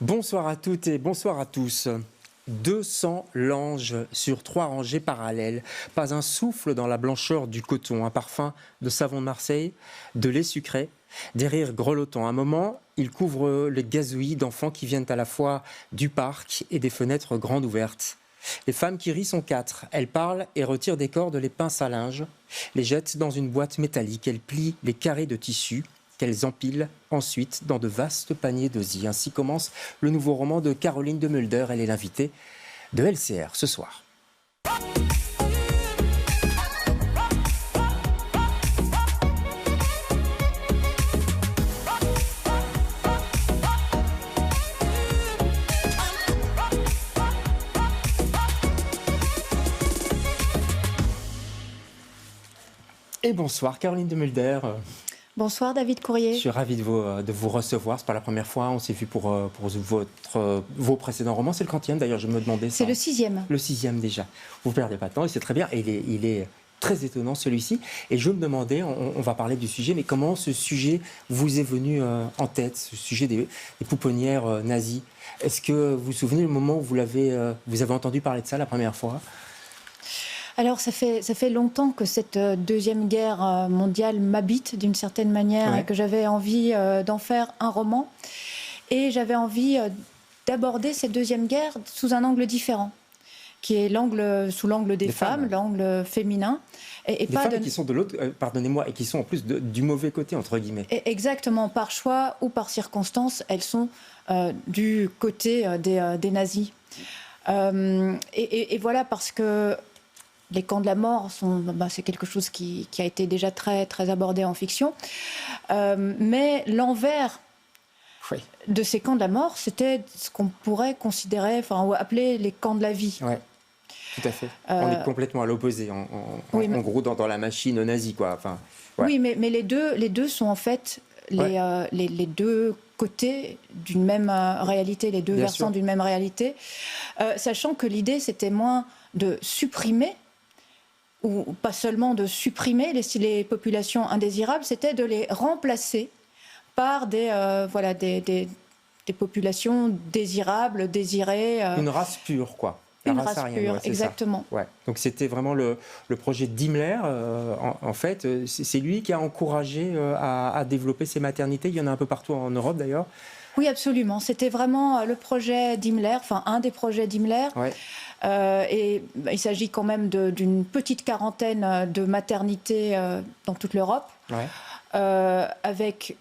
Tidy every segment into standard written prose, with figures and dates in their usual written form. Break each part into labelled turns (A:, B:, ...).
A: Bonsoir à toutes et bonsoir à tous. 200 langes sur 3 rangées parallèles. Pas un souffle dans la blancheur du coton, un parfum de savon de Marseille, de lait sucré, des rires grelottants. À un moment, il couvre les gazouillis d'enfants qui viennent à la fois du parc et des fenêtres grandes ouvertes. Les femmes qui rient sont 4. Elles parlent et retirent des cordes les pinces à linge, les jettent dans une boîte métallique. Elles plient les carrés de tissu qu'elles empilent ensuite dans de vastes paniers d'osier. Ainsi commence le nouveau roman de Caroline de Mulder. Elle est l'invitée de LCR ce soir. Et bonsoir Caroline de Mulder.
B: Bonsoir David Courrier.
A: Je suis ravi de vous recevoir. C'est pas la première fois. On s'est vu pour vos précédents romans. C'est le quantième d'ailleurs, je me demandais ça.
B: C'est le 6e.
A: Le 6e déjà. Vous ne perdez pas de temps et c'est très bien. Et il est très étonnant celui-ci. Et je me demandais, on va parler du sujet, mais comment ce sujet vous est venu en tête, ce sujet des pouponnières nazies. Est-ce que vous vous souvenez le moment où vous avez entendu parler de ça la première fois ?
B: Alors ça fait longtemps que cette deuxième guerre mondiale m'habite d'une certaine manière, et que j'avais envie d'en faire un roman. Et j'avais envie d'aborder cette deuxième guerre sous un angle différent, qui est sous l'angle des femmes, l'angle féminin.
A: Et des femmes qui sont de l'autre, pardonnez-moi, et qui sont en plus du mauvais côté, entre guillemets.
B: Et exactement, par choix ou par circonstance, elles sont du côté des nazis. Et voilà, parce que les camps de la mort, c'est quelque chose qui a été déjà très, très abordé en fiction. Mais l'envers de ces camps de la mort, c'était ce qu'on pourrait considérer, ou appeler les camps de la vie.
A: Ouais, tout à fait. On est complètement à l'opposé, en gros, dans la machine nazie, quoi. Enfin, ouais.
B: Oui, mais les deux sont en fait les deux côtés d'une même réalité, les deux versants d'une même réalité. Sachant que l'idée, c'était moins de supprimer, ou pas seulement de supprimer les populations indésirables, c'était de les remplacer par des populations désirables, désirées.
A: Une race pure, quoi.
B: Une race pure, exactement.
A: Ouais. Donc c'était vraiment le projet d'Himmler. En fait, c'est lui qui a encouragé à développer ces maternités. Il y en a un peu partout en Europe, d'ailleurs.
B: Oui, absolument. C'était vraiment le projet d'Himmler, un des projets d'Himmler. Ouais. Et il s'agit quand même d'une petite quarantaine de maternités dans toute l'Europe, avec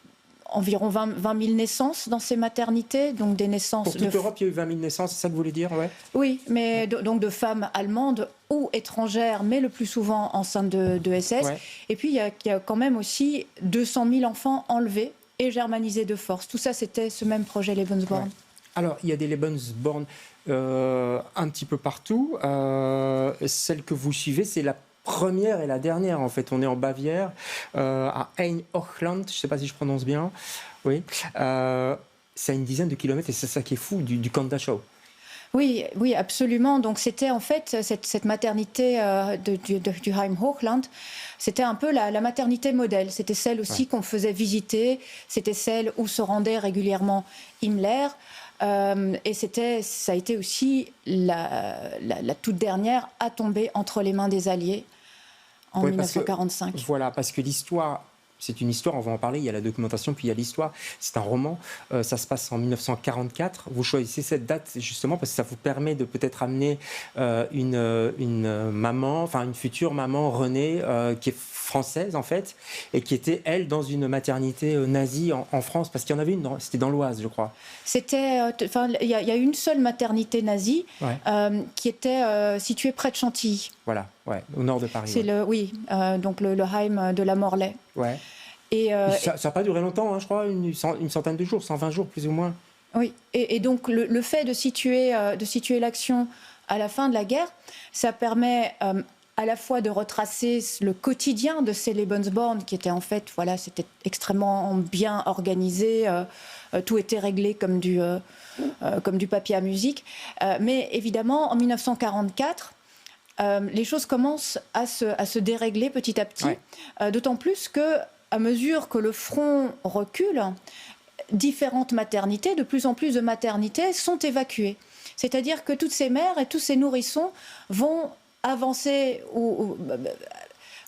B: environ 20 000 naissances dans ces maternités, donc des naissances...
A: Pour toute l'Europe, il y a eu 20 000 naissances, c'est ça que vous voulez dire, ouais.
B: Oui, mais donc de femmes allemandes ou étrangères, mais le plus souvent enceintes de SS. Ouais. Et puis il y a quand même aussi 200 000 enfants enlevés et germanisés de force. Tout ça, c'était ce même projet Lebensborn.
A: Ouais. Alors, il y a des Lebensborn un petit peu partout. Celle que vous suivez, c'est la première et la dernière, en fait. On est en Bavière, à Ein-Hochland, je ne sais pas si je prononce bien. Oui. C'est à une dizaine de kilomètres, et c'est ça qui est fou, du camp Dachau.
B: Oui, absolument. Donc c'était en fait cette maternité du Heim-Hochland, c'était un peu la maternité modèle. C'était celle aussi qu'on faisait visiter, c'était celle où se rendait régulièrement Himmler. Et ça a été aussi la toute dernière à tomber entre les mains des Alliés en 1945.
A: Voilà, parce que l'histoire... C'est une histoire, on va en parler, il y a la documentation, puis il y a l'histoire. C'est un roman, ça se passe en 1944. Vous choisissez cette date justement parce que ça vous permet de peut-être amener une maman, enfin une future maman, Renée, qui est française en fait, et qui était, elle, dans une maternité nazie en France, parce qu'il y en avait une, c'était dans l'Oise, je crois.
B: Il y a une seule maternité nazie qui était située près de Chantilly.
A: Voilà, au nord de Paris.
B: C'est donc le Heim de la Morlaix.
A: Ouais. Et ça n'a pas duré longtemps, je crois, une centaine de jours, 120 jours plus ou moins.
B: Oui, et donc le fait de situer l'action à la fin de la guerre, ça permet à la fois de retracer le quotidien de ces Lebensborn, qui était en fait, c'était extrêmement bien organisé, tout était réglé comme du papier à musique. Mais évidemment, en 1944, les choses commencent à se dérégler petit à petit, d'autant plus que à mesure que le front recule, différentes maternités, de plus en plus de maternités sont évacuées. C'est-à-dire que toutes ces mères et tous ces nourrissons vont avancer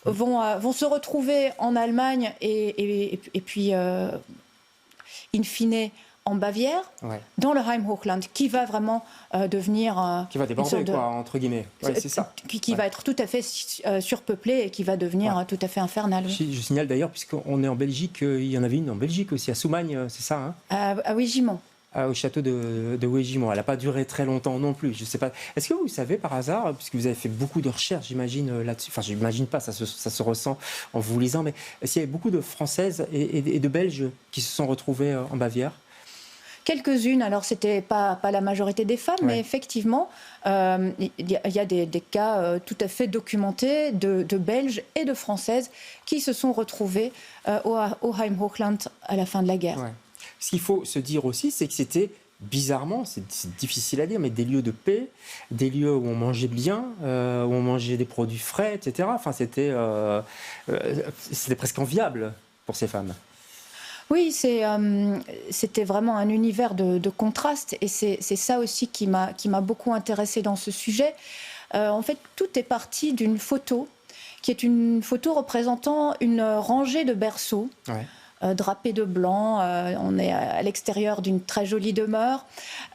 B: vont se retrouver en Allemagne et puis, in fine, en Bavière, dans le Heimhochland, qui va vraiment devenir...
A: qui va déborder, entre guillemets. Ouais, c'est ça.
B: Qui va être tout à fait surpeuplé et qui va devenir tout à fait infernal.
A: Je signale d'ailleurs, puisqu'on est en Belgique, il y en avait une en Belgique aussi, à Soumagne, c'est ça, hein?
B: À Wégimont.
A: Au château de Wégimont. Elle n'a pas duré très longtemps non plus. Je sais pas. Est-ce que vous savez par hasard, puisque vous avez fait beaucoup de recherches, j'imagine, là-dessus, enfin, j'imagine pas, ça se ressent en vous lisant, mais est-ce qu'il y avait beaucoup de Françaises et de Belges qui se sont retrouvées en Bavière?
B: Quelques-unes, alors c'était pas la majorité des femmes, mais effectivement, il y a des cas tout à fait documentés de Belges et de Françaises qui se sont retrouvées au Heimhochland à la fin de la guerre.
A: Ouais. Ce qu'il faut se dire aussi, c'est que c'était bizarrement, c'est difficile à dire, mais des lieux de paix, des lieux où on mangeait bien, où on mangeait des produits frais, etc. Enfin, c'était presque enviable pour ces femmes.
B: Oui, c'était vraiment un univers de contraste et c'est ça aussi qui m'a beaucoup intéressée dans ce sujet. En fait, tout est parti d'une photo qui est une photo représentant une rangée de berceaux. Ouais. Drapés de blanc, on est à l'extérieur d'une très jolie demeure.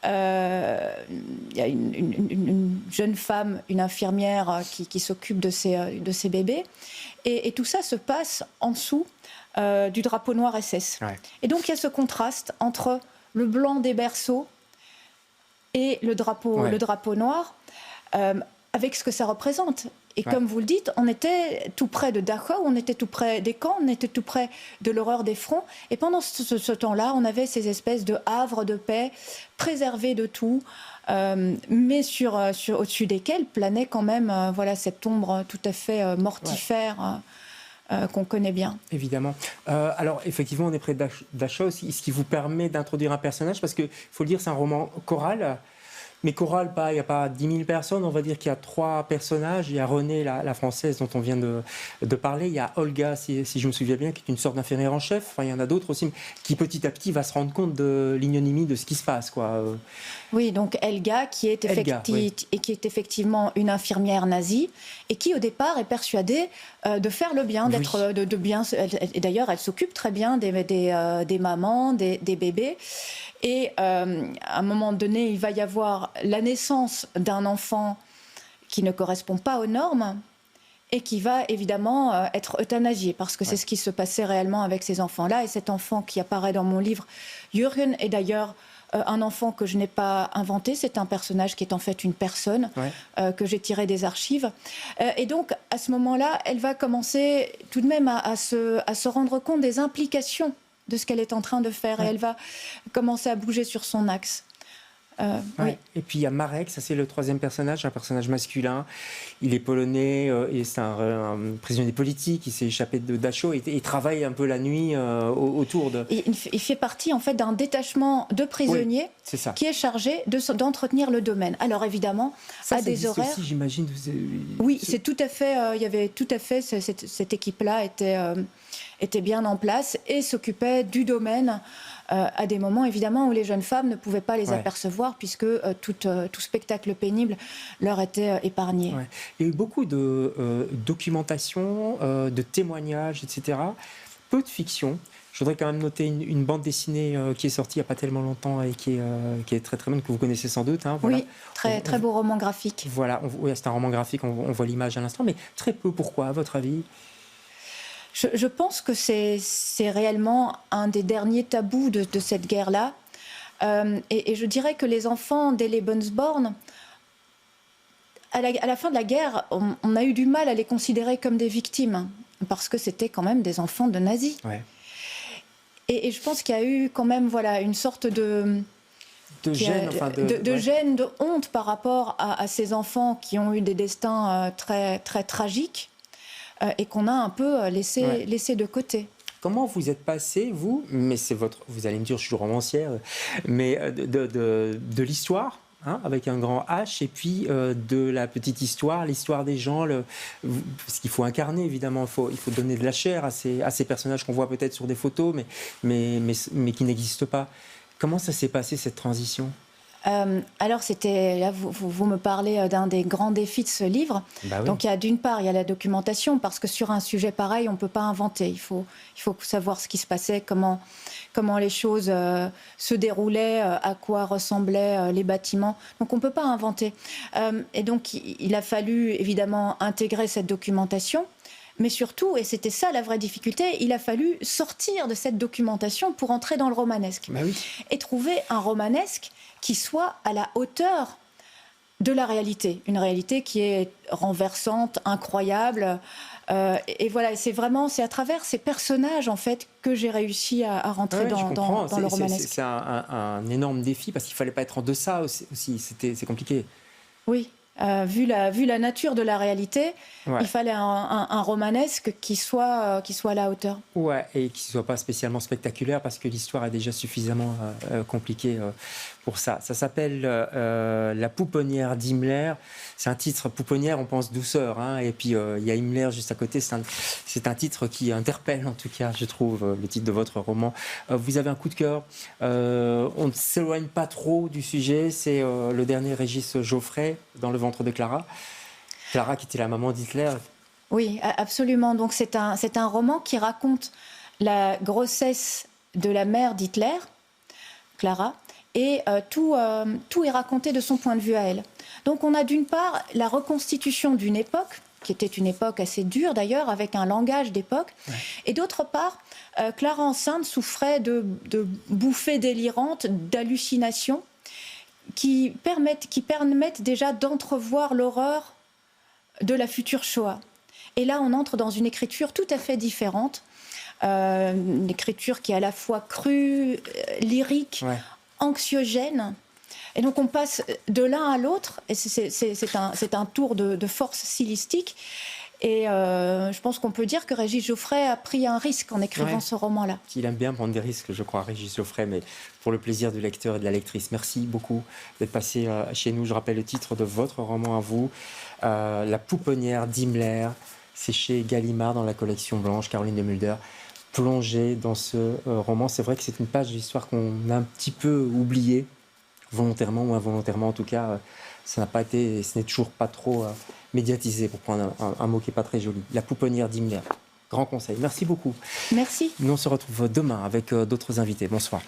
B: Il y a une jeune femme, une infirmière qui s'occupe de ces bébés. Et tout ça se passe en dessous du drapeau noir SS. Ouais. Et donc il y a ce contraste entre le blanc des berceaux et le drapeau noir, avec ce que ça représente. Et comme vous le dites, on était tout près de Dachau, on était tout près des camps, on était tout près de l'horreur des fronts. Et pendant ce temps-là, on avait ces espèces de havres de paix, préservés de tout, mais au-dessus desquels planait quand même cette ombre tout à fait mortifère qu'on connaît bien.
A: Évidemment. Alors, effectivement, on est près de Dachau, ce qui vous permet d'introduire un personnage, parce qu'il faut le dire, c'est un roman choral. Mais chorale, il n'y a pas 10 000 personnes, on va dire qu'il y a 3 personnages. Il y a Renée, la française dont on vient de parler. Il y a Olga, si je me souviens bien, qui est une sorte d'infirmière en chef. Enfin, il y en a d'autres aussi, qui petit à petit va se rendre compte de l'ignominie de ce qui se passe, quoi.
B: Oui, donc Helga, qui est effectivement une infirmière nazie, et qui au départ est persuadée de faire le bien, d'être de bien. Et d'ailleurs, elle s'occupe très bien des mamans, des bébés. Et à un moment donné, il va y avoir la naissance d'un enfant qui ne correspond pas aux normes et qui va évidemment être euthanasié, parce que c'est ce qui se passait réellement avec ces enfants-là. Et cet enfant qui apparaît dans mon livre, Jürgen, est d'ailleurs un enfant que je n'ai pas inventé. C'est un personnage qui est en fait une personne que j'ai tiré des archives. Et donc, à ce moment-là, elle va commencer tout de même à se rendre compte des implications de ce qu'elle est en train de faire, et elle va commencer à bouger sur son axe. Oui.
A: Et puis il y a Marek, ça c'est le 3e personnage, un personnage masculin. Il est polonais et c'est un prisonnier politique. Il s'est échappé de Dachau et il travaille un peu la nuit autour de...
B: Il fait partie en fait d'un détachement de prisonniers qui est chargé d'entretenir le domaine. Alors évidemment,
A: ça,
B: à des horaires...
A: aussi, j'imagine.
B: Oui, c'est tout à fait... il y avait tout à fait... Cette équipe-là était bien en place et s'occupait du domaine à des moments, évidemment, où les jeunes femmes ne pouvaient pas les apercevoir, puisque tout spectacle pénible leur était épargné.
A: Ouais. Il y a eu beaucoup de documentation, de témoignages, etc. Peu de fiction. Je voudrais quand même noter une bande dessinée qui est sortie il n'y a pas tellement longtemps et qui est très très bonne, que vous connaissez sans doute. Hein, voilà.
B: Oui, très beau roman graphique.
A: Voilà, c'est un roman graphique, on voit l'image à l'instant, mais très peu. Pourquoi, à votre avis ?
B: Je pense que c'est réellement un des derniers tabous de cette guerre-là. Et je dirais que les enfants des Lebensborn, à la fin de la guerre, on a eu du mal à les considérer comme des victimes, parce que c'était quand même des enfants de nazis. Ouais. Et je pense qu'il y a eu quand même une sorte de gêne, gêne, de honte par rapport à ces enfants qui ont eu des destins très, très tragiques. Et qu'on a un peu laissé de côté.
A: Comment vous êtes passé, vous, mais vous allez me dire, je suis romancière, mais de l'histoire hein, avec un grand H, et puis de la petite histoire, l'histoire des gens, ce qu'il faut incarner, évidemment. Il faut donner de la chair à ces personnages qu'on voit peut-être sur des photos, mais qui n'existent pas. Comment ça s'est passé, cette transition ?
B: Alors, là, vous me parlez d'un des grands défis de ce livre.
A: Bah oui.
B: Donc, d'une part, il y a la documentation, parce que sur un sujet pareil, on ne peut pas inventer. Il faut savoir ce qui se passait, comment les choses se déroulaient, à quoi ressemblaient les bâtiments. Donc, on ne peut pas inventer. Et donc, il a fallu, évidemment, intégrer cette documentation. Mais surtout, et c'était ça la vraie difficulté, il a fallu sortir de cette documentation pour entrer dans le romanesque.
A: Bah oui.
B: Et trouver un romanesque qui soit à la hauteur de la réalité. Une réalité qui est renversante, incroyable. Et voilà, c'est à travers ces personnages, en fait, que j'ai réussi à rentrer dans le romanesque.
A: C'est un énorme défi, parce qu'il ne fallait pas être en deçà aussi. C'est compliqué.
B: Oui. Vu la nature de la réalité,
A: ouais.
B: Il fallait un romanesque qui soit à la hauteur.
A: Ouais, et qui ne soit pas spécialement spectaculaire, parce que l'histoire est déjà suffisamment compliquée pour ça. Ça s'appelle La pouponnière d'Himmler. C'est un titre, pouponnière, on pense douceur, hein, et puis il y a Himmler juste à côté. C'est un titre qui interpelle, en tout cas, je trouve, le titre de votre roman. Vous avez un coup de cœur. On ne s'éloigne pas trop du sujet. C'est le dernier Régis Geoffrey, Dans le ventre de Clara. Clara, qui était la maman d'Hitler.
B: Oui, absolument. Donc c'est un roman qui raconte la grossesse de la mère d'Hitler, Clara, et tout est raconté de son point de vue à elle. Donc on a d'une part la reconstitution d'une époque, qui était une époque assez dure d'ailleurs, avec un langage d'époque, ouais. Et d'autre part, Clara enceinte souffrait de bouffées délirantes, d'hallucinations, qui permettent déjà d'entrevoir l'horreur de la future Shoah. Et là, on entre dans une écriture tout à fait différente, une écriture qui est à la fois crue, lyrique, ouais. Anxiogène. Et donc on passe de l'un à l'autre, et c'est un tour de force stylistique. Et je pense qu'on peut dire que Régis Geoffrey a pris un risque en écrivant ouais. Ce roman-là.
A: Il aime bien prendre des risques, je crois, Régis Geoffrey, mais pour le plaisir du lecteur et de la lectrice. Merci beaucoup d'être passé chez nous. Je rappelle le titre de votre roman à vous, La pouponnière d'Himmler. C'est chez Gallimard dans la collection blanche, Caroline de Mulder. Plongée dans ce roman. C'est vrai que c'est une page de l'histoire qu'on a un petit peu oubliée, volontairement ou involontairement. En tout cas, ça n'a pas été, ce n'est toujours pas trop médiatisé, pour prendre un mot qui n'est pas très joli. La pouponnière d'Himmler. Grand conseil. Merci beaucoup.
B: Merci.
A: Nous, on se retrouve demain avec d'autres invités. Bonsoir.